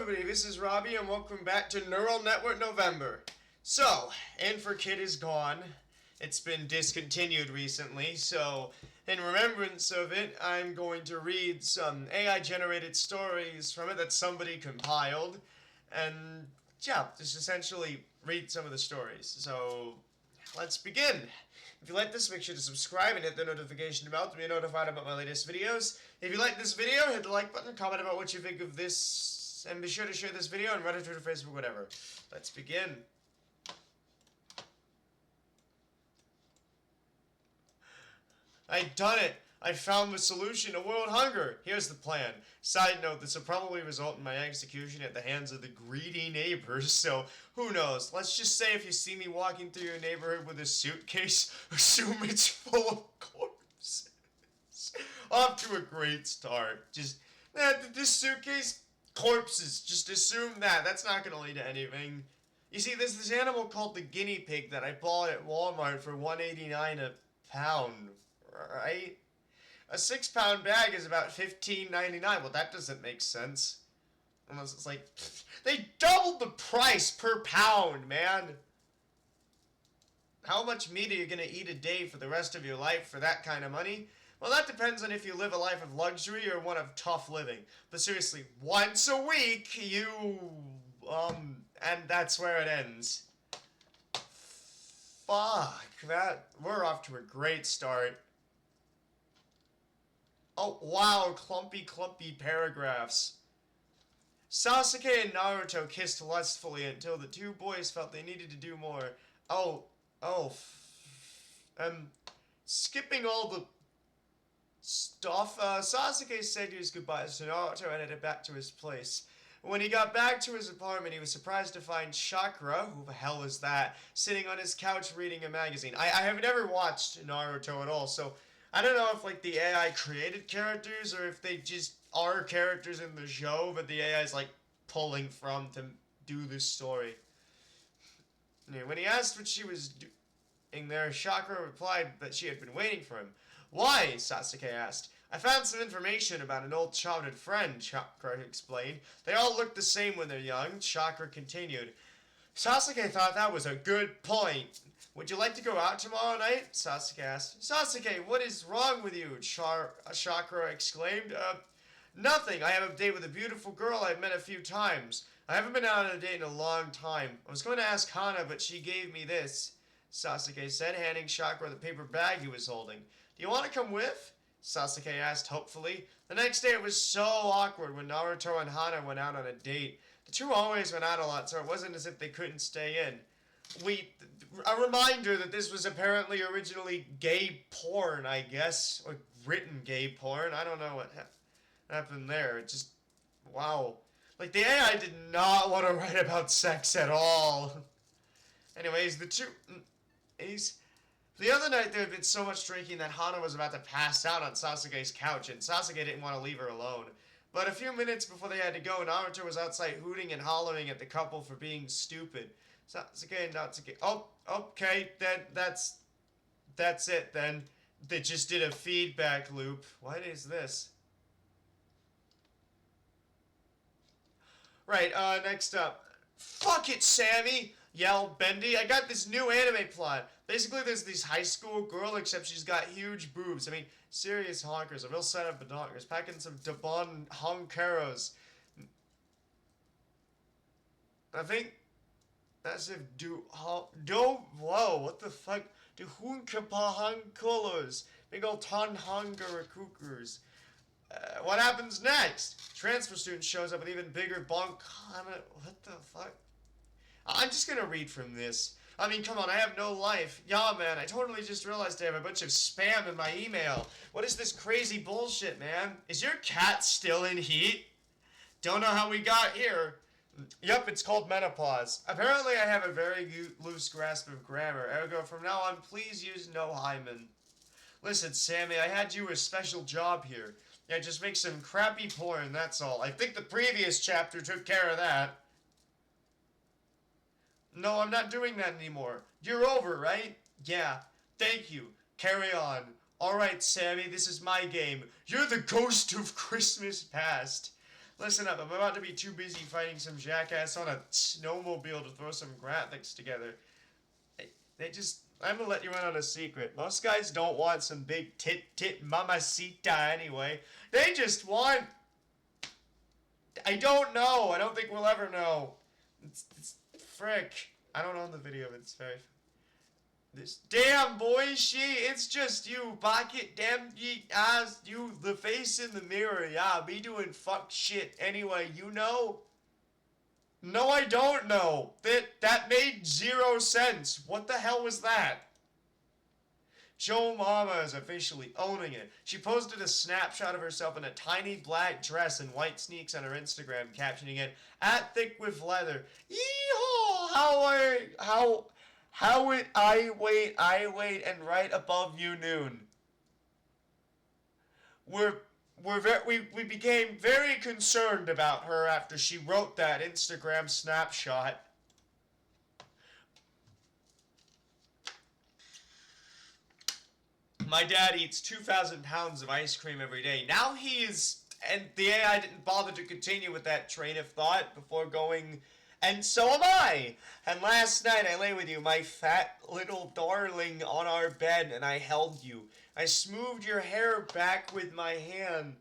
everybody, this is Robbie and welcome back to Neural Network November. So, Inferkit is gone. It's been discontinued recently, so in remembrance of it, I'm going to read some AI-generated stories from it that somebody compiled, and yeah, just essentially read some of the stories. So, let's begin. If you like this, make sure to subscribe and hit the notification bell to be notified about my latest videos. If you like this video, hit the like button, comment about what you think of this, and be sure to share this video on Reddit, Twitter, Facebook, whatever. Let's begin. I done it! I found the solution to world hunger! Here's the plan. Side note, this will probably result in my execution at the hands of the greedy neighbors, so who knows. Let's just say if you see me walking through your neighborhood with a suitcase, assume it's full of corpses. Off to a great start. This suitcase, corpses. Just assume that. That's not gonna lead to anything. You see, there's this animal called the guinea pig that I bought at Walmart for $1.89 a pound. Right? A 6-pound bag is about $15.99. Well, that doesn't make sense. Unless it's like, they doubled the price per pound, man. How much meat are you gonna eat a day for the rest of your life for that kind of money? Well, that depends on if you live a life of luxury or one of tough living. But seriously, once a week, and that's where it ends. Fuck, we're off to a great start. Oh, wow, clumpy paragraphs. Sasuke and Naruto kissed lustfully until the two boys felt they needed to do more. Skipping all the stuff, Sasuke said his goodbyes to Naruto and headed back to his place. When he got back to his apartment, he was surprised to find Chakra, who the hell is that, sitting on his couch reading a magazine. I have never watched Naruto at all, so I don't know if like the AI created characters or if they just are characters in the show that the AI is like pulling from to do this story. When he asked what she was doing there, Chakra replied that she had been waiting for him. Why? Sasuke asked. I found some information about an old childhood friend, Chakra explained. They all look the same when they're young, Chakra continued. Sasuke thought that was a good point. Would you like to go out tomorrow night? Sasuke asked. Sasuke, what is wrong with you? Chakra exclaimed. Nothing. I have a date with a beautiful girl I've met a few times. I haven't been out on a date in a long time. I was going to ask Hana, but she gave me this, Sasuke said, handing Chakra the paper bag he was holding. Do you want to come with? Sasuke asked hopefully. The next day it was so awkward when Naruto and Hana went out on a date. The two always went out a lot, so it wasn't as if they couldn't stay in. A reminder that this was apparently originally gay porn, I guess. Or written gay porn. I don't know what happened there. It just, wow. Like, the AI did not want to write about sex at all. Anyways, the other night there had been so much drinking that Hana was about to pass out on Sasuke's couch, and Sasuke didn't want to leave her alone. But a few minutes before they had to go, Naruto was outside hooting and hollering at the couple for being stupid. Sasuke and Natsuki. Oh, okay, then that's it then. They just did a feedback loop. What is this? Right, next up. Fuck it, Sammy! Yelled Bendy. I got this new anime plot. Basically, there's this high school girl, except she's got huge boobs. I mean, serious honkers. A real setup of honkers. Packing some Dabon honkeros. I think that's if whoa, what the fuck? Do hunkapahankolos. Big ol' ton hunger cookers. What happens next? Transfer student shows up with even bigger bonk. What the fuck? I'm just gonna read from this. I mean, come on, I have no life. Yeah, man, I totally just realized I have a bunch of spam in my email. What is this crazy bullshit, man? Is your cat still in heat? Don't know how we got here. Yep, it's called menopause. Apparently I have a very loose grasp of grammar. Ergo, from now on, please use no hymen. Listen, Sammy, I had you a special job here. Yeah, just make some crappy porn, that's all. I think the previous chapter took care of that. No, I'm not doing that anymore. You're over, right? Yeah. Thank you. Carry on. Alright, Sammy, this is my game. You're the ghost of Christmas past. Listen up, I'm about to be too busy fighting some jackass on a snowmobile to throw some graphics together. They just... I'm gonna let you in on a secret. Most guys don't want some big tit mamacita anyway. They just want... I don't know. I don't think we'll ever know. It's frick. I don't own the video, but it's very... This damn boy, it's just you, pocket damn ye ass, you, the face in the mirror, yeah, be doing fuck shit anyway, you know? No, I don't know. That made 0 sense. What the hell was that? Joe Mama is officially owning it. She posted a snapshot of herself in a tiny black dress and white sneaks on her Instagram, captioning it, "At thick with leather. Yeehaw! I wait, and right above you noon. We became very concerned about her after she wrote that Instagram snapshot. My dad eats 2,000 pounds of ice cream every day. Now and the AI didn't bother to continue with that train of thought before going, and so am I. And last night I lay with you, my fat little darling, on our bed, and I held you. I smoothed your hair back with my hand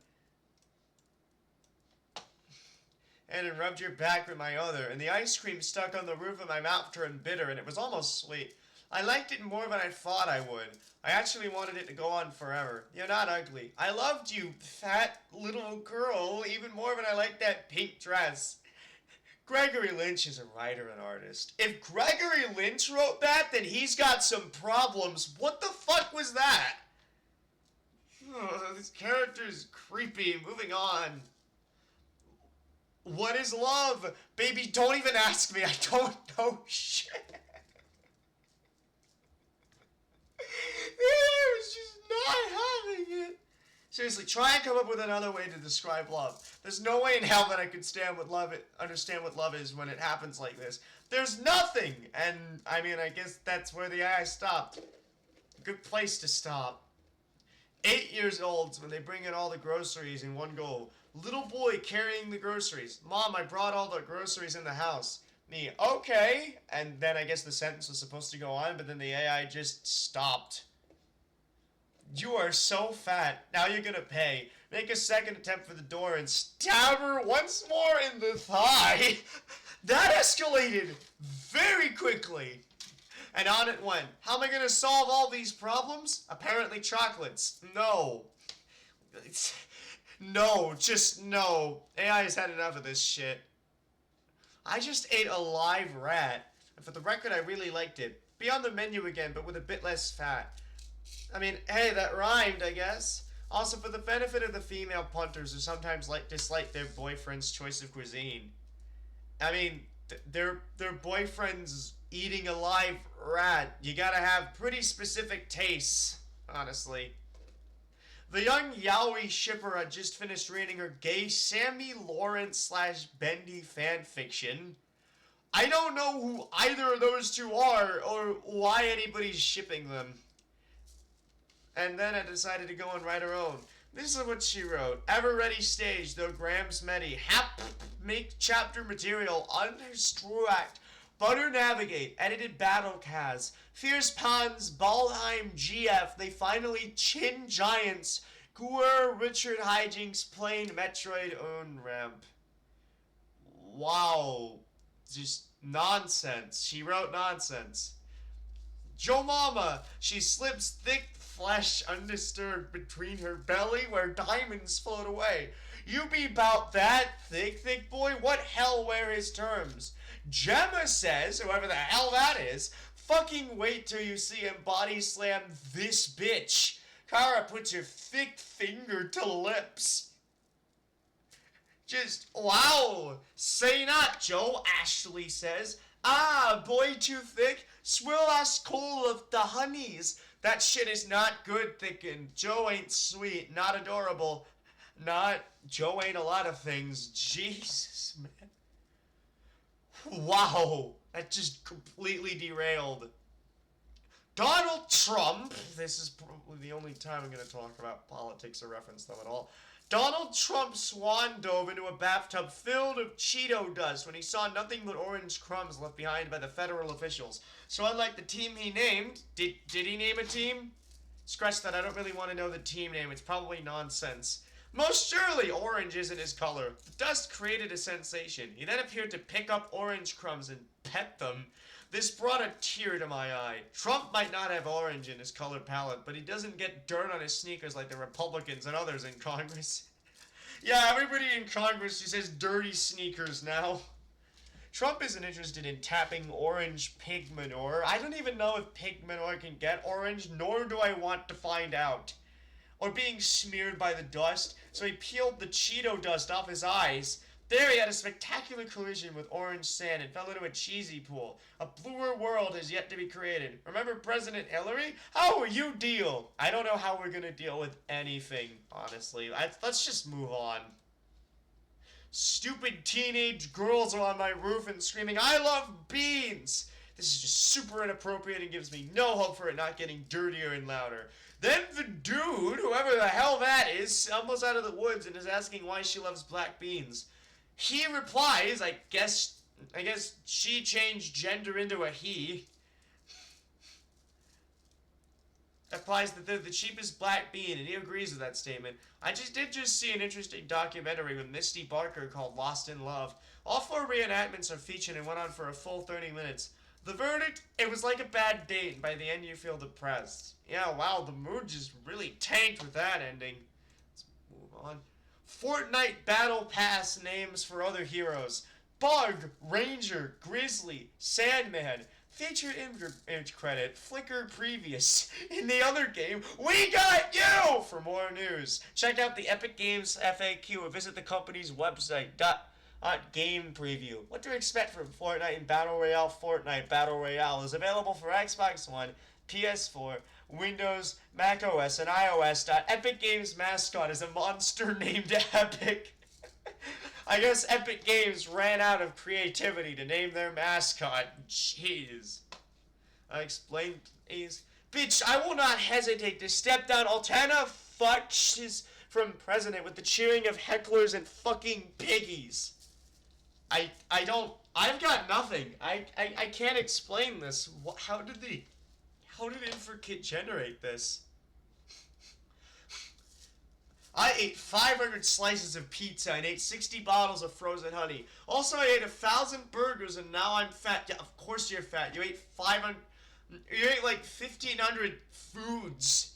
and rubbed your back with my other, and the ice cream stuck on the roof of my mouth turned bitter, and it was almost sweet. I liked it more than I thought I would. I actually wanted it to go on forever. You're not ugly. I loved you, fat little girl, even more than I liked that pink dress. Gregory Lynch is a writer and artist. If Gregory Lynch wrote that, then he's got some problems. What the fuck was that? Oh, this character is creepy. Moving on. What is love? Baby, don't even ask me. I don't know shit. I was just not having it. Seriously, try and come up with another way to describe love. There's no way in hell that I could understand what love is when it happens like this. There's nothing! And, I mean, I guess that's where the AI stopped. Good place to stop. 8 years old when they bring in all the groceries in one go. Little boy carrying the groceries. Mom, I brought all the groceries in the house. Me, okay. And then I guess the sentence was supposed to go on, but then the AI just stopped. You are so fat. Now you're gonna pay. Make a second attempt for the door and stab her once more in the thigh. That escalated very quickly. And on it went. How am I gonna solve all these problems? Apparently chocolates. No. No, just no. AI has had enough of this shit. I just ate a live rat. And for the record, I really liked it. Be on the menu again, but with a bit less fat. I mean, hey, that rhymed, I guess. Also, for the benefit of the female punters who sometimes dislike their boyfriend's choice of cuisine. I mean, their boyfriend's eating a live rat. You gotta have pretty specific tastes, honestly. The young yaoi shipper had just finished reading her gay Sammy Lawrence / Bendy fanfiction. I don't know who either of those two are or why anybody's shipping them. And then I decided to go and write her own. This is what she wrote. Ever ready stage, though Grams Medi. Hap make chapter material. Understruact. Butter Navigate. Edited Battle Cas. Fierce Pons. Baldheim GF. They finally chin giants. Guer Richard Hijinks. Plain Metroid own ramp. Wow. Just nonsense. She wrote nonsense. Joe Mama. She slips thick flesh undisturbed between her belly where diamonds float away. You be bout that, thick boy? What hell were his terms? Gemma says, whoever the hell that is, fucking wait till you see him body slam this bitch. Kara puts her thick finger to lips. Just, wow. Say not, Joe, Ashley says. Ah, boy too thick, swill us coal of the honeys. That shit is not good thinking. Joe ain't sweet, not adorable, Joe ain't a lot of things. Jesus, man. Wow, that just completely derailed. Donald Trump, this is probably the only time I'm going to talk about politics or reference them at all. Donald Trump swan dove into a bathtub filled with Cheeto dust when he saw nothing but orange crumbs left behind by the federal officials. So unlike the team he named, did he name a team? Scratch that, I don't really want to know the team name, it's probably nonsense. Most surely orange isn't his color. The dust created a sensation. He then appeared to pick up orange crumbs and pet them. This brought a tear to my eye. Trump might not have orange in his color palette, but he doesn't get dirt on his sneakers like the Republicans and others in Congress. Yeah, everybody in Congress just says dirty sneakers now. Trump isn't interested in tapping orange pig manure. I don't even know if pig manure can get orange, nor do I want to find out. Or being smeared by the dust, so he peeled the Cheeto dust off his eyes. There he had a spectacular collision with orange sand and fell into a cheesy pool. A bluer world is yet to be created. Remember President Hillary? How will you deal? I don't know how we're gonna deal with anything, honestly. Let's just move on. Stupid teenage girls are on my roof and screaming, "I love beans!" This is just super inappropriate and gives me no hope for it not getting dirtier and louder. Then the dude, whoever the hell that is, stumbles out of the woods and is asking why she loves black beans. He replies, I guess she changed gender into a he. Applies that they're the cheapest black bean, and he agrees with that statement. I did see an interesting documentary with Misty Barker called Lost in Love. All 4 reenactments are featured and went on for a full 30 minutes. The verdict, it was like a bad date, and by the end you feel depressed. Yeah, wow, the mood just really tanked with that ending. Let's move on. Fortnite Battle Pass names for other heroes. Bug, Ranger, Grizzly, Sandman. Featured image credit, Flickr previous. In the other game, we got you! For more news, check out the Epic Games FAQ or visit the company's website. Game preview. What to expect from Fortnite and Battle Royale? Fortnite Battle Royale is available for Xbox One, PS4, Windows, Mac OS, and iOS. Epic Games mascot is a monster named Epic. I guess Epic Games ran out of creativity to name their mascot. Jeez. I explained is bitch, I will not hesitate to step down Altana fucks from president with the cheering of hecklers and fucking piggies. I've got nothing. I can't explain this. How did Inferkit generate this? I ate 500 slices of pizza and ate 60 bottles of frozen honey. Also, I ate 1,000 burgers and now I'm fat. Yeah, of course you're fat. You ate 500. You ate like 1,500 foods.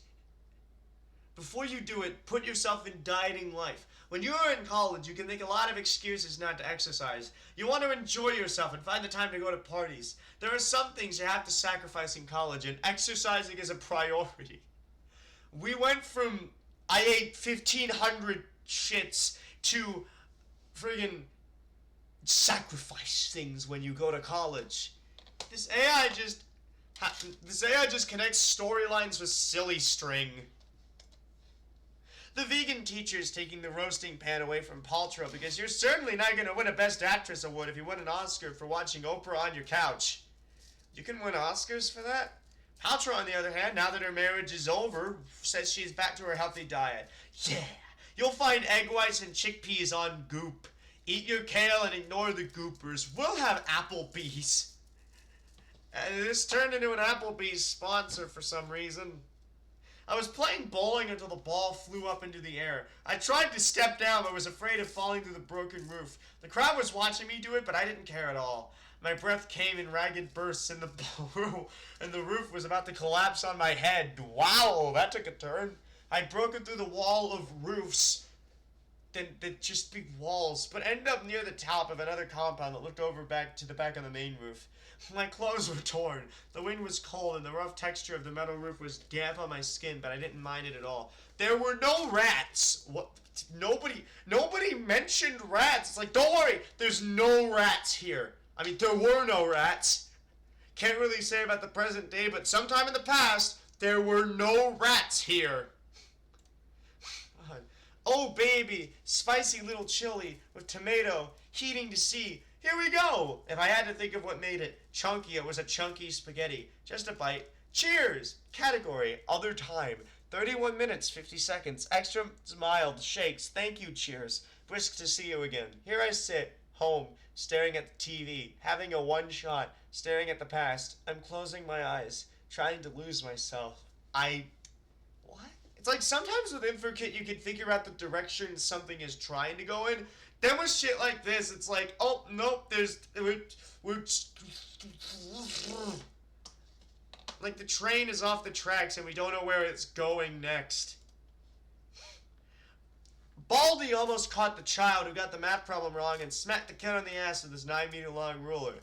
Before you do it, put yourself in dieting life. When you are in college, you can make a lot of excuses not to exercise. You want to enjoy yourself and find the time to go to parties. There are some things you have to sacrifice in college, and exercising is a priority. We went from I ate 1,500 shits to friggin' sacrifice things when you go to college. This AI just connects storylines with silly string. The vegan teacher is taking the roasting pan away from Paltrow because you're certainly not going to win a Best Actress award if you win an Oscar for watching Oprah on your couch. You can win Oscars for that? Paltrow, on the other hand, now that her marriage is over, says she's back to her healthy diet. Yeah, you'll find egg whites and chickpeas on Goop. Eat your kale and ignore the goopers. We'll have Applebee's. This turned into an Applebee's sponsor for some reason. I was playing bowling until the ball flew up into the air. I tried to step down but was afraid of falling through the broken roof. The crowd was watching me do it, but I didn't care at all. My breath came in ragged bursts and the roof was about to collapse on my head. Wow, that took a turn. I'd broken through the wall of roofs, then just big walls, but ended up near the top of another compound that looked over back to the back of the main roof. My clothes were torn. The wind was cold and the rough texture of the metal roof was damp on my skin, but I didn't mind it at all. There were no rats. What? Nobody mentioned rats. It's like, don't worry, there's no rats here. I mean, there were no rats. Can't really say about the present day, but sometime in the past, there were no rats here. Oh, baby, spicy little chili with tomato, heating to see. Here we go. If I had to think of what made it chunky, it was a chunky spaghetti. Just a bite. Cheers. Category, other time. 31 minutes, 50 seconds. Extra mild, shakes, thank you, cheers. Brisk to see you again. Here I sit, home, staring at the TV, having a one shot, staring at the past. I'm closing my eyes, trying to lose myself. What? It's like sometimes with Inferkit you can figure out the direction something is trying to go in. Then with shit like this, it's like, oh, nope, we're like the train is off the tracks and we don't know where it's going next. Baldy almost caught the child who got the math problem wrong and smacked the kid on the ass with his 9-meter long ruler.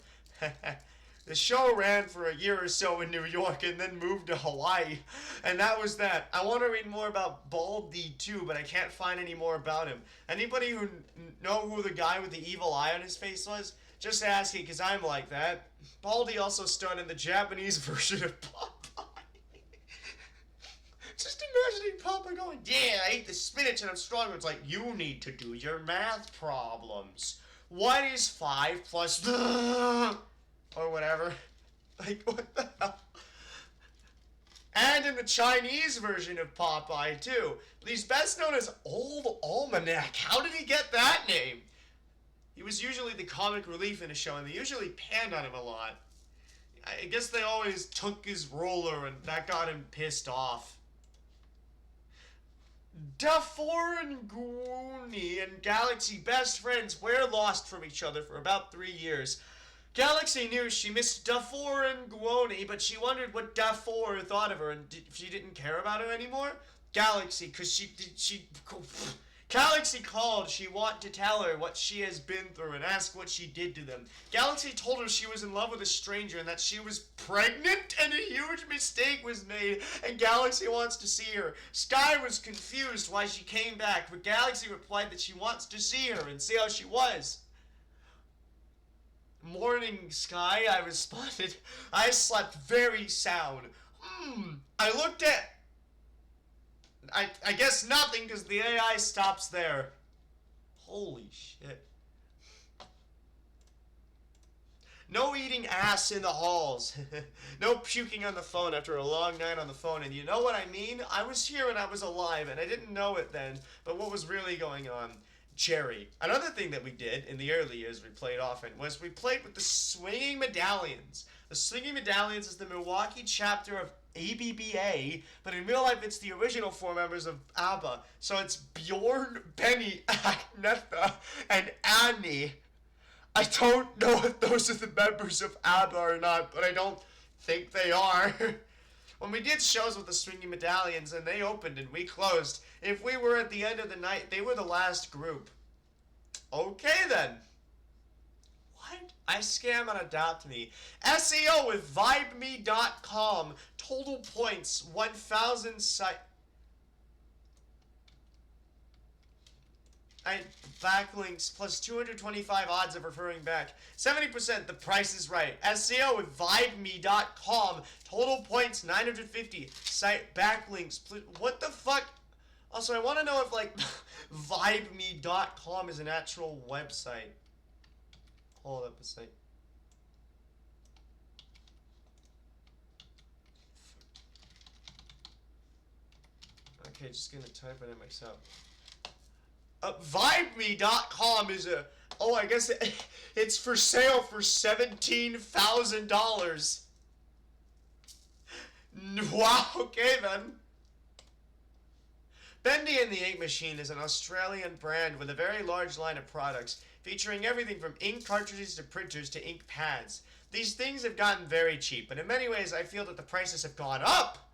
The show ran for a year or so in New York and then moved to Hawaii. And that was that. I want to read more about Baldy too, but I can't find any more about him. Anybody who know who the guy with the evil eye on his face was? Just asking, because I'm like that. Baldy also starred in the Japanese version of Popeye. Just imagining Popeye going, yeah, I ate the spinach and I'm stronger. It's like, you need to do your math problems. What is 5 plus... or whatever. Like, what the hell? And in the Chinese version of Popeye, too. But he's best known as Old Almanac. How did he get that name? He was usually the comic relief in a show, and they usually panned on him a lot. I guess they always took his roller, and that got him pissed off. Dufour and Goonie and Galaxy, best friends, were lost from each other for about 3 years. Galaxy knew she missed Dufour and Goonie, but she wondered what Dufour thought of her, and if she didn't care about her anymore. Galaxy, because Galaxy called. She wanted to tell her what she has been through and ask what she did to them. Galaxy told her she was in love with a stranger and that she was pregnant and a huge mistake was made, and Galaxy wants to see her. Sky was confused why she came back, but Galaxy replied that she wants to see her and see how she was. Morning, Sky, I responded. I slept very sound. I looked at... I guess nothing, because the AI stops there. Holy shit. No eating ass in the halls. No puking on the phone after a long night on the phone. And you know what I mean? I was here and I was alive, and I didn't know it then. But what was really going on? Jerry. Another thing that we did in the early years we played often was we played with the Swinging Medallions. The Swinging Medallions is the Milwaukee chapter of ABBA, but in real life it's the original 4 members of ABBA. So it's Bjorn, Benny, Agnetha, and Annie. I don't know if those are the members of ABBA or not, but I don't think they are. When we did shows with the Swinging Medallions and they opened and we closed, if we were at the end of the night, they were the last group. Okay then. What? I scam on Adopt Me. SEO with VibeMe.com. Total points, 1,000 backlinks plus 225 odds of referring back. 70%, the price is right. SEO with VibeMe.com. Total points, 950. Site backlinks. What the fuck? Also, I want to know if, like, VibeMe.com is an actual website. Hold up a sec. Okay, just gonna type it in myself. VibeMe.com is a... Oh, I guess it's for sale for $17,000. Wow, okay then. Bendy and the Ink Machine is an Australian brand with a very large line of products, featuring everything from ink cartridges to printers to ink pads. These things have gotten very cheap, but in many ways I feel that the prices have gone up.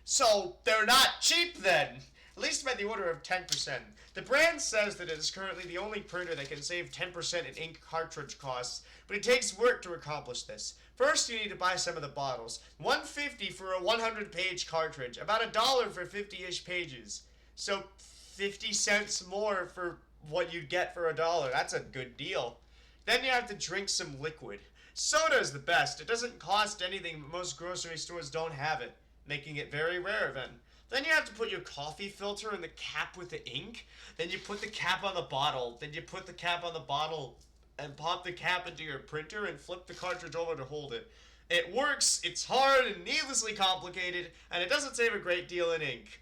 So, they're not cheap then. At least by the order of 10%. The brand says that it is currently the only printer that can save 10% in ink cartridge costs, but it takes work to accomplish this. First, you need to buy some of the bottles. $1.50 for a 100-page cartridge, about $1 for 50-ish pages. So 50 cents more for what you'd get for $1. That's a good deal. Then you have to drink some liquid. Soda is the best. It doesn't cost anything, but most grocery stores don't have it, making it very rare then. Then you have to put your coffee filter in the cap with the ink. Then you put the cap on the bottle. Then you put the cap on the bottle and pop the cap into your printer and flip the cartridge over to hold it. It works, it's hard and needlessly complicated, and it doesn't save a great deal in ink.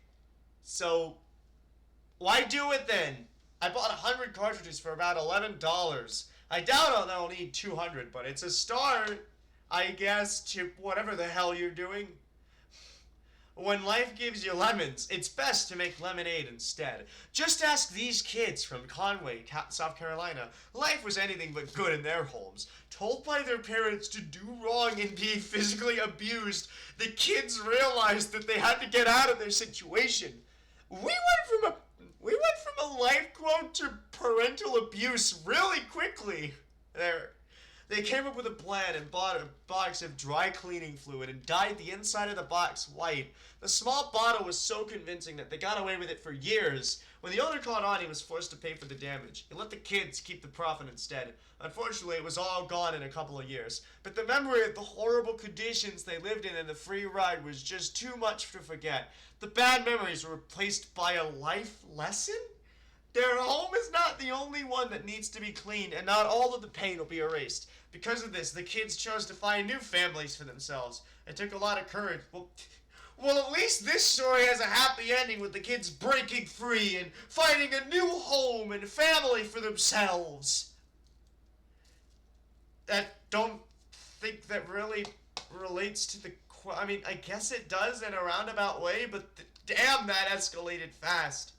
So, why do it then? I bought 100 cartridges for about $11. I doubt I'll need 200, but it's a start, I guess, to whatever the hell you're doing. When life gives you lemons, it's best to make lemonade instead. Just ask these kids from Conway, South Carolina. Life was anything but good in their homes. Told by their parents to do wrong and be physically abused, the kids realized that they had to get out of their situation. We went from a life quote to parental abuse really quickly. They came up with a plan and bought a box of dry cleaning fluid and dyed the inside of the box white. The small bottle was so convincing that they got away with it for years. When the owner caught on, he was forced to pay for the damage. He let the kids keep the profit instead. Unfortunately, it was all gone in a couple of years. But the memory of the horrible conditions they lived in and the free ride was just too much to forget. The bad memories were replaced by a life lesson? Their home is not the only one that needs to be cleaned, and not all of the pain will be erased. Because of this, the kids chose to find new families for themselves. It took a lot of courage. Well, at least this story has a happy ending with the kids breaking free and finding a new home and family for themselves. I don't think that really relates to the... I mean, I guess it does in a roundabout way, but damn, that escalated fast.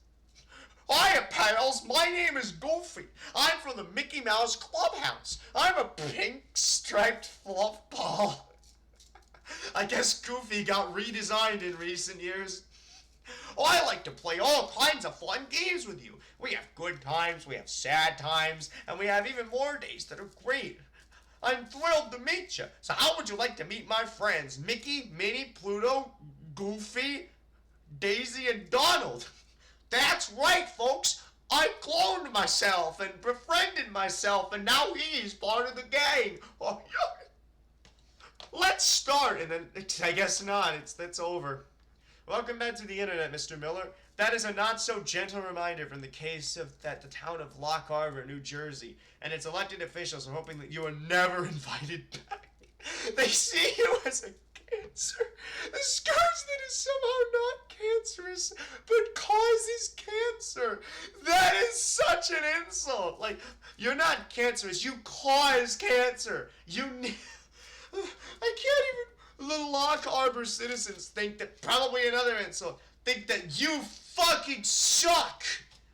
Hiya, pals. My name is Goofy. I'm from the Mickey Mouse Clubhouse. I'm a pink striped fluff ball. I guess Goofy got redesigned in recent years. I like to play all kinds of fun games with you. We have good times, we have sad times, and we have even more days that are great. I'm thrilled to meet you. So how would you like to meet my friends? Mickey, Minnie, Pluto, Goofy, Daisy, and Donald. That's right, folks. I cloned myself and befriended myself, and now he's part of the gang. Oh, let's start, and then I guess not. That's over. Welcome back to the internet, Mr. Miller. That is a not-so-gentle reminder from the case of the town of Lock Harbor, New Jersey, and its elected officials are hoping that you are never invited back. They see you as a cancer. The scourge that is somehow not cancerous, but causes cancer. That is such an insult. Like, you're not cancerous, you cause cancer. I can't even... The Lock Harbor citizens think that probably another insult. Think that you fucking suck!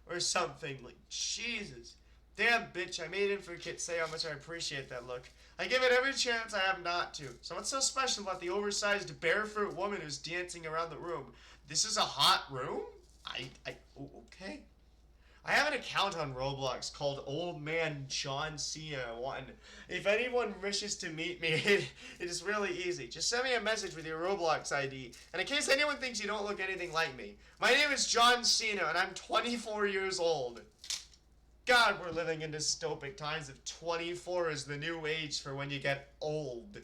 Or something. Like, Jesus. Damn, bitch, I made Inferkit say how much I appreciate that look. I give it every chance I have not to. So what's so special about the oversized barefoot woman who's dancing around the room? This is a hot room? Okay. I have an account on Roblox called Old Man John Cena 1. If anyone wishes to meet me, it is really easy. Just send me a message with your Roblox ID. And in case anyone thinks you don't look anything like me, my name is John Cena and I'm 24 years old. God, we're living in dystopic times if 24 is the new age for when you get old.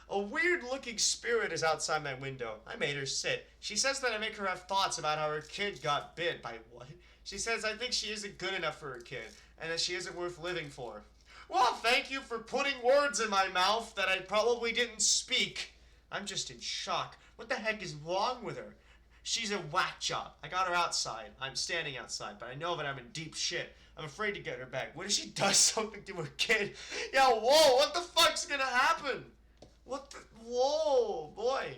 A weird-looking spirit is outside my window. I made her sit. She says that I make her have thoughts about how her kid got bit by what? She says I think she isn't good enough for her kid, and that she isn't worth living for. Well, thank you for putting words in my mouth that I probably didn't speak. I'm just in shock. What the heck is wrong with her? She's a whack job. I got her outside. I'm standing outside, but I know that I'm in deep shit. I'm afraid to get her back. What if she does something to her kid? Yeah, whoa, what the fuck's gonna happen? Whoa, boy.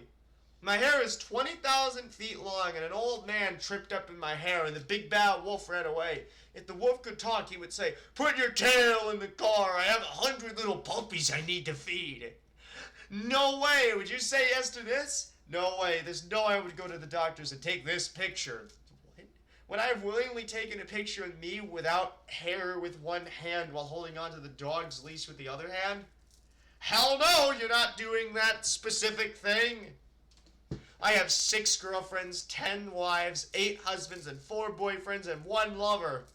My hair is 20,000 feet long, and an old man tripped up in my hair, and the big bad wolf ran away. If the wolf could talk, he would say, "Put your tail in the car. I have 100 little puppies I need to feed." No way. Would you say yes to this? No way. There's no way I would go to the doctors and take this picture. What? Would I have willingly taken a picture of me without hair with one hand while holding onto the dog's leash with the other hand? Hell no, you're not doing that specific thing. I have 6 girlfriends, 10 wives, 8 husbands, and 4 boyfriends, and 1 lover.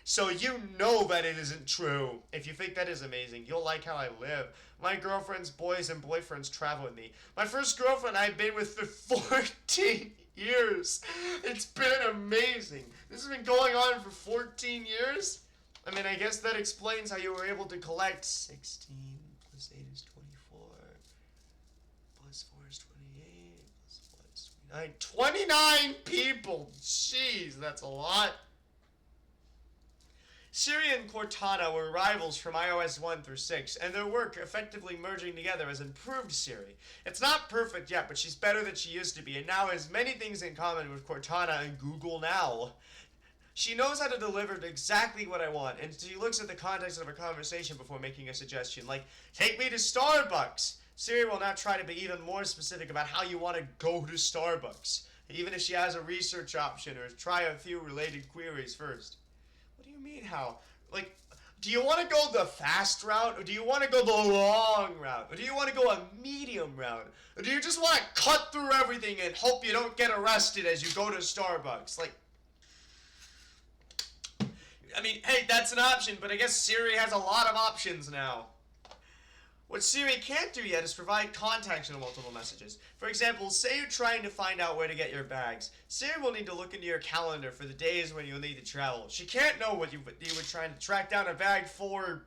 So you know that it isn't true. If you think that is amazing, you'll like how I live. My girlfriends, boys, and boyfriends travel with me. My first girlfriend I've been with for 14 years. It's been amazing. This has been going on for 14 years. I mean, I guess that explains how you were able to collect 16 plus 8 is 24, plus 4 is 28, plus 1 is 29 people! Jeez, that's a lot. Siri and Cortana were rivals from iOS 1 through 6, and their work effectively merging together has improved Siri. It's not perfect yet, but she's better than she used to be, and now has many things in common with Cortana and Google Now. She knows how to deliver exactly what I want, and she looks at the context of a conversation before making a suggestion, like, take me to Starbucks! Siri will now try to be even more specific about how you want to go to Starbucks, even if she has a research option, or try a few related queries first. What do you mean how? Like, do you want to go the fast route, or do you want to go the long route, or do you want to go a medium route, or do you just want to cut through everything and hope you don't get arrested as you go to Starbucks? Like, I mean, hey, that's an option, but I guess Siri has a lot of options now. What Siri can't do yet is provide context in multiple messages. For example, say you're trying to find out where to get your bags. Siri will need to look into your calendar for the days when you'll need to travel. She can't know what you were trying to track down a bag for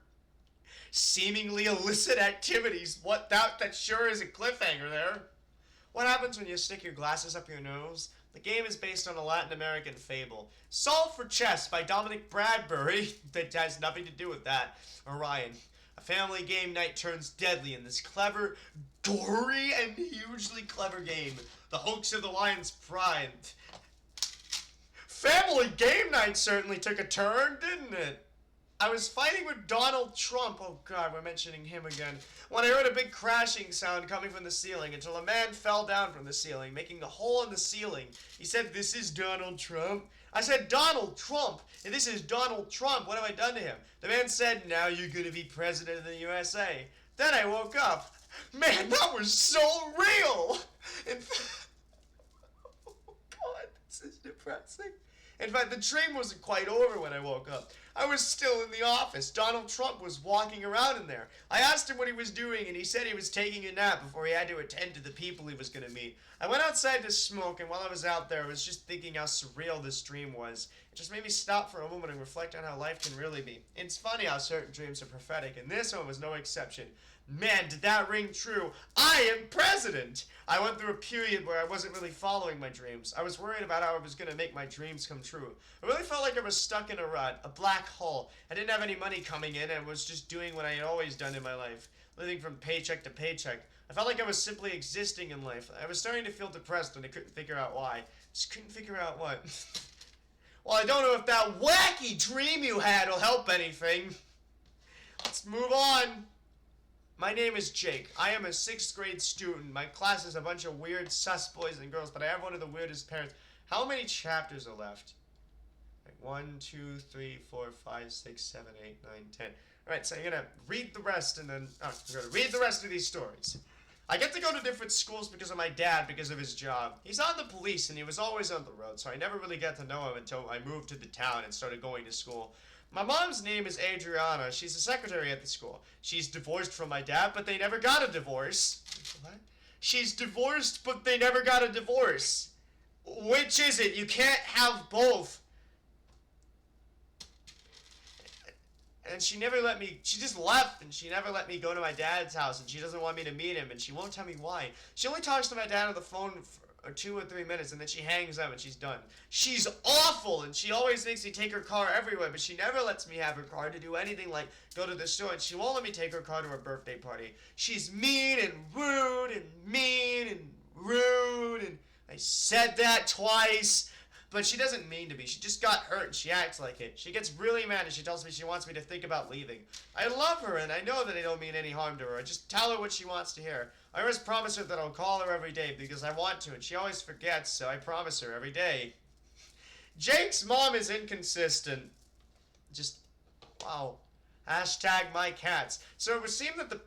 seemingly illicit activities. What that sure is a cliffhanger there. What happens when you stick your glasses up your nose? The game is based on a Latin American fable. Solved for Chess by Dominic Bradbury. That has nothing to do with that. Orion. A family game night turns deadly in this clever, gory, and hugely clever game. The hoax of the Lion's Pride. Family game night certainly took a turn, didn't it? I was fighting with Donald Trump. Oh god, we're mentioning him again. When I heard a big crashing sound coming from the ceiling until a man fell down from the ceiling, making a hole in the ceiling. He said, "This is Donald Trump." I said, "Donald Trump? And this is Donald Trump. What have I done to him?" The man said, "Now you're gonna be president of the USA." Then I woke up. Man, that was so real! Oh god, this is depressing. In fact, the dream wasn't quite over when I woke up. I was still in the office. Donald Trump was walking around in there. I asked him what he was doing, and he said he was taking a nap before he had to attend to the people he was going to meet. I went outside to smoke, and while I was out there, I was just thinking how surreal this dream was. It just made me stop for a moment and reflect on how life can really be. It's funny how certain dreams are prophetic, and this one was no exception. Man, did that ring true. I am president! I went through a period where I wasn't really following my dreams. I was worried about how I was going to make my dreams come true. I really felt like I was stuck in a rut, a black hole. I didn't have any money coming in and was just doing what I had always done in my life, living from paycheck to paycheck. I felt like I was simply existing in life. I was starting to feel depressed and I couldn't figure out why. Just couldn't figure out what. Well, I don't know if that wacky dream you had will help anything. Let's move on. My name is Jake. I am a 6th grade student. My class is a bunch of weird sus boys and girls, but I have one of the weirdest parents. How many chapters are left? Like 1, 2, 3, 4, 5, 6, 7, 8, 9, 10. Alright, so I'm gonna read the rest and then... I'm gonna read the rest of these stories. I get to go to different schools because of my dad, because of his job. He's on the police and he was always on the road, so I never really got to know him until I moved to the town and started going to school. My mom's name is Adriana. She's a secretary at the school. She's divorced from my dad, but they never got a divorce. What? She's divorced, but they never got a divorce. Which is it? You can't have both. And she never let me, she just left, and she never let me go to my dad's house, and she doesn't want me to meet him, and she won't tell me why. She only talks to my dad on the phone for 2 or 3 minutes, and then she hangs up and she's done. She's awful, and she always makes me take her car everywhere, but she never lets me have her car to do anything like go to the store, and she won't let me take her car to her birthday party. She's mean and rude and mean and rude, and I said that twice. But she doesn't mean to be. She just got hurt and she acts like it. She gets really mad and she tells me she wants me to think about leaving. I love her and I know that I don't mean any harm to her. I just tell her what she wants to hear. I always promise her that I'll call her every day because I want to, and she always forgets, so I promise her every day. Jake's mom is inconsistent. Just, wow. Hashtag my cats. So it would seem that the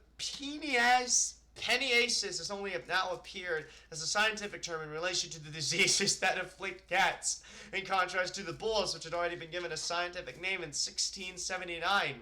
Peniasis has only now appeared as a scientific term in relation to the diseases that afflict cats, in contrast to the bullous, which had already been given a scientific name in 1679.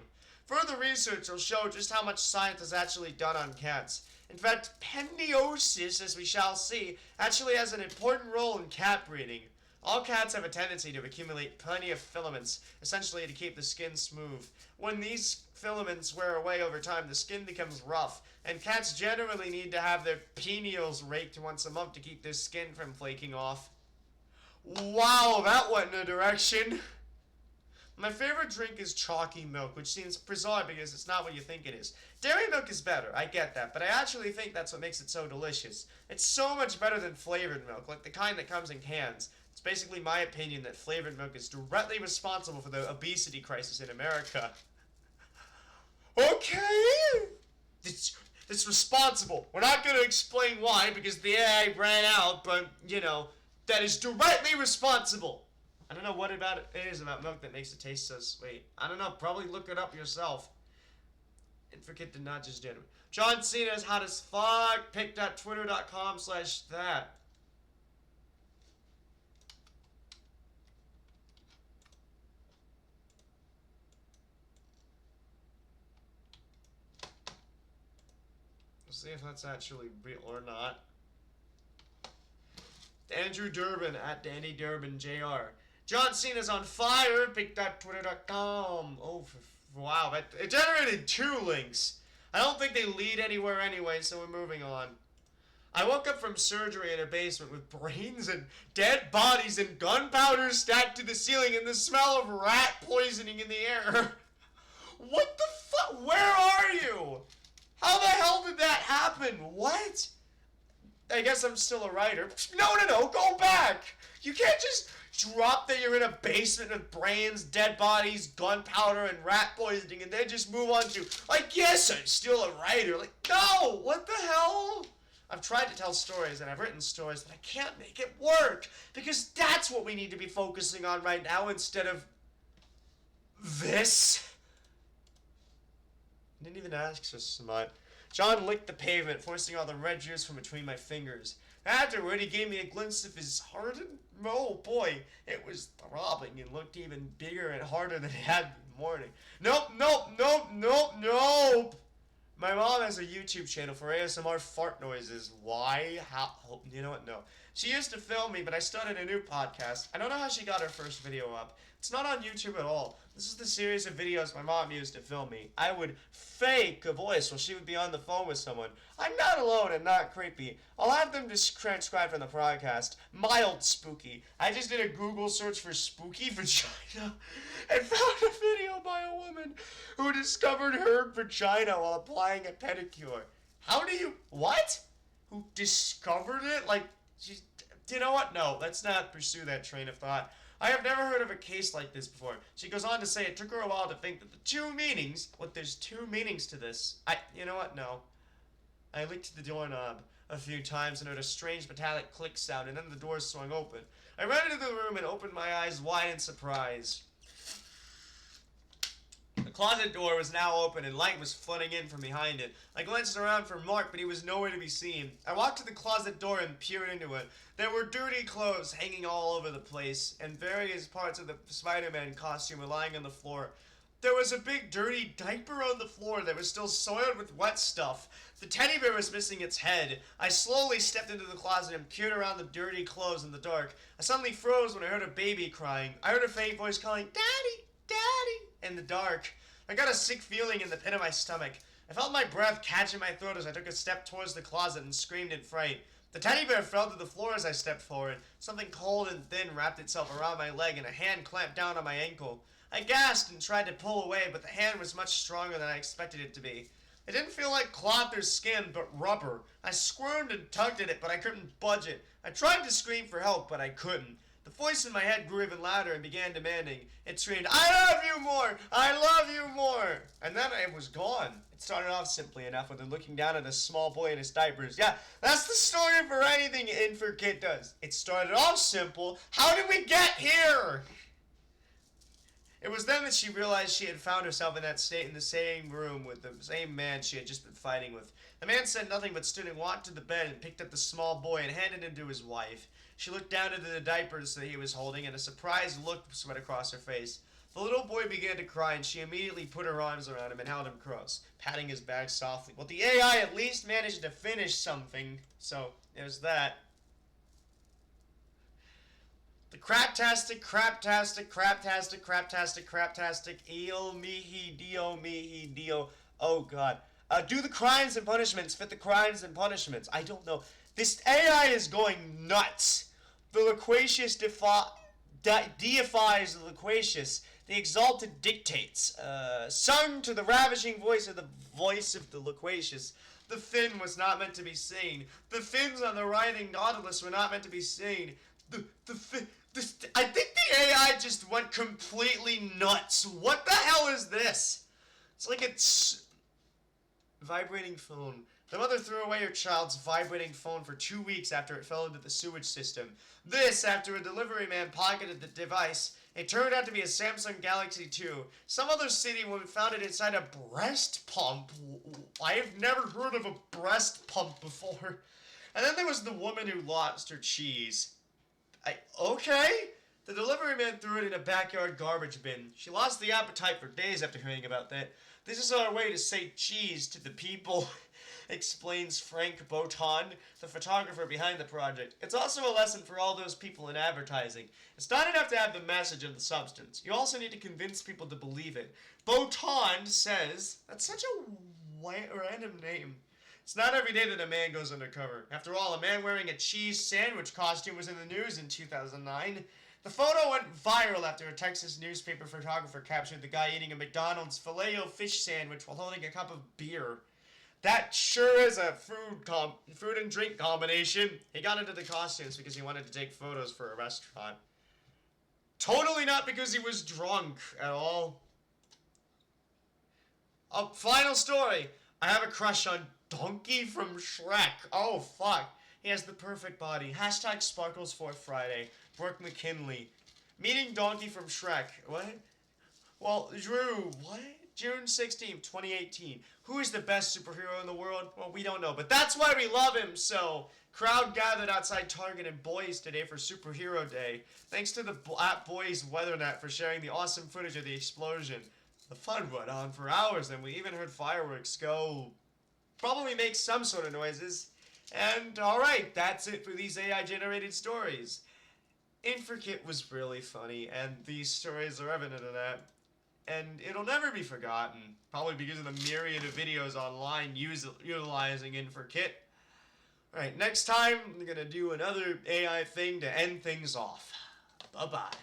Further research will show just how much science is actually done on cats. In fact, Peniasis, as we shall see, actually has an important role in cat breeding. All cats have a tendency to accumulate plenty of filaments, essentially to keep the skin smooth. When these filaments wear away over time, the skin becomes rough, and cats generally need to have their penials raked once a month to keep their skin from flaking off. Wow, that went in a direction. My favorite drink is chalky milk, which seems bizarre because it's not what you think it is. Dairy milk is better, I get that, but I actually think that's what makes it so delicious. It's so much better than flavored milk, like the kind that comes in cans. It's basically my opinion that flavored milk is directly responsible for the obesity crisis in America. Okay! It's responsible. We're not going to explain why, because the AI ran out, but, that is directly responsible. I don't know what about it is about milk that makes it taste so sweet. I don't know. Probably look it up yourself. Inferkit did not just generate. John Cena is hot as fuck. Pick.twitter.com/that. Let's see if that's actually real or not. Andrew Durbin at Danny Durbin Jr. John Cena's on fire. Pick.twitter.com. Oh, wow. It generated 2 links. I don't think they lead anywhere anyway, so we're moving on. I woke up from surgery in a basement with brains and dead bodies and gunpowder stacked to the ceiling and the smell of rat poisoning in the air. What the fuck? Where are you? How the hell did that happen? What? I guess I'm still a writer. No, go back! You can't just drop that you're in a basement with brains, dead bodies, gunpowder, and rat poisoning, and then just move on to, yes, I'm still a writer. No! What the hell? I've tried to tell stories, and I've written stories, but I can't make it work, because that's what we need to be focusing on right now instead of this. I didn't even ask for smut. John licked the pavement, forcing all the red juice from between my fingers. Afterward, he gave me a glimpse of his hardened... Oh, boy. It was throbbing and looked even bigger and harder than it had in the morning. Nope. My mom has a YouTube channel for ASMR fart noises. Why? How? You know what? No. She used to film me, but I started a new podcast. I don't know how she got her first video up. It's not on YouTube at all. This is the series of videos my mom used to film me. I would fake a voice while she would be on the phone with someone. I'm not alone and not creepy. I'll have them just transcribe from the podcast. Mild spooky. I just did a Google search for spooky vagina and found a video by a woman who discovered her vagina while applying a pedicure. How do you... What? Who discovered it? You know what? No, let's not pursue that train of thought. I have never heard of a case like this before. She goes on to say it took her a while to think that there's 2 meanings to this. You know what? No. I licked the doorknob a few times and heard a strange metallic click sound, and then the door swung open. I ran into the room and opened my eyes wide in surprise. The closet door was now open and light was flooding in from behind it. I glanced around for Mark, but he was nowhere to be seen. I walked to the closet door and peered into it. There were dirty clothes hanging all over the place, and various parts of the Spider-Man costume were lying on the floor. There was a big dirty diaper on the floor that was still soiled with wet stuff. The teddy bear was missing its head. I slowly stepped into the closet and peered around the dirty clothes in the dark. I suddenly froze when I heard a baby crying. I heard a faint voice calling, "Daddy! Daddy!" in the dark. I got a sick feeling in the pit of my stomach. I felt my breath catch in my throat as I took a step towards the closet and screamed in fright. The teddy bear fell to the floor as I stepped forward. Something cold and thin wrapped itself around my leg and a hand clamped down on my ankle. I gasped and tried to pull away, but the hand was much stronger than I expected it to be. It didn't feel like cloth or skin, but rubber. I squirmed and tugged at it, but I couldn't budge it. I tried to scream for help, but I couldn't. The voice in my head grew even louder and began demanding. It screamed, "I love you more! I love you more!" And then it was gone. It started off simply enough with it looking down at a small boy in his diapers. Yeah, that's the story for anything Inferkit does. It started off simple. How did we get here? It was then that she realized she had found herself in that state in the same room with the same man she had just been fighting with. The man said nothing but stood and walked to the bed and picked up the small boy and handed him to his wife. She looked down into the diapers that he was holding, and a surprised look swept across her face. The little boy began to cry, and she immediately put her arms around him and held him close, patting his back softly. Well, the AI at least managed to finish something, so there's that. The craptastic, craptastic, craptastic, craptastic, craptastic, eo mihi dio. Oh god. Do the crimes and punishments fit the crimes and punishments? I don't know. This AI is going nuts. The loquacious deifies the loquacious. The exalted dictates. Sung to the ravishing voice of the loquacious. The fin was not meant to be seen. The fins on the writhing Nautilus were not meant to be seen. I think the AI just went completely nuts. What the hell is this? It's like it's vibrating phone. The mother threw away her child's vibrating phone for 2 weeks after it fell into the sewage system. This after a delivery man pocketed the device. It turned out to be a Samsung Galaxy 2. Some other city woman found it inside a breast pump. I have never heard of a breast pump before. And then there was the woman who lost her cheese. Okay? The delivery man threw it in a backyard garbage bin. She lost the appetite for days after hearing about that. This is our way to say cheese to the people, explains Frank Botan, the photographer behind the project. It's also a lesson for all those people in advertising. It's not enough to have the message and the substance. You also need to convince people to believe it. Botan says, that's such a random name. It's not every day that a man goes undercover. After all, a man wearing a cheese sandwich costume was in the news in 2009. The photo went viral after a Texas newspaper photographer captured the guy eating a McDonald's Filet-O-Fish sandwich while holding a cup of beer. That sure is a food and drink combination. He got into the costumes because he wanted to take photos for a restaurant. Totally not because he was drunk at all. Final story. I have a crush on Donkey from Shrek. Oh, fuck. He has the perfect body. Hashtag Sparkles 4th Friday. Brooke McKinley. Meeting Donkey from Shrek. What? Well, Drew, what? June 16th, 2018. Who is the best superhero in the world? Well, we don't know, but that's why we love him, so... Crowd gathered outside Target in Boise today for Superhero Day. Thanks to the Boise WeatherNet for sharing the awesome footage of the explosion. The fun went on for hours, and we even heard fireworks go... Probably make some sort of noises. And, alright, that's it for these AI-generated stories. Inferkit was really funny, and these stories are evident of that. And it'll never be forgotten, probably because of the myriad of videos online utilizing Inferkit. Alright, next time, I'm gonna do another AI thing to end things off. Bye-bye.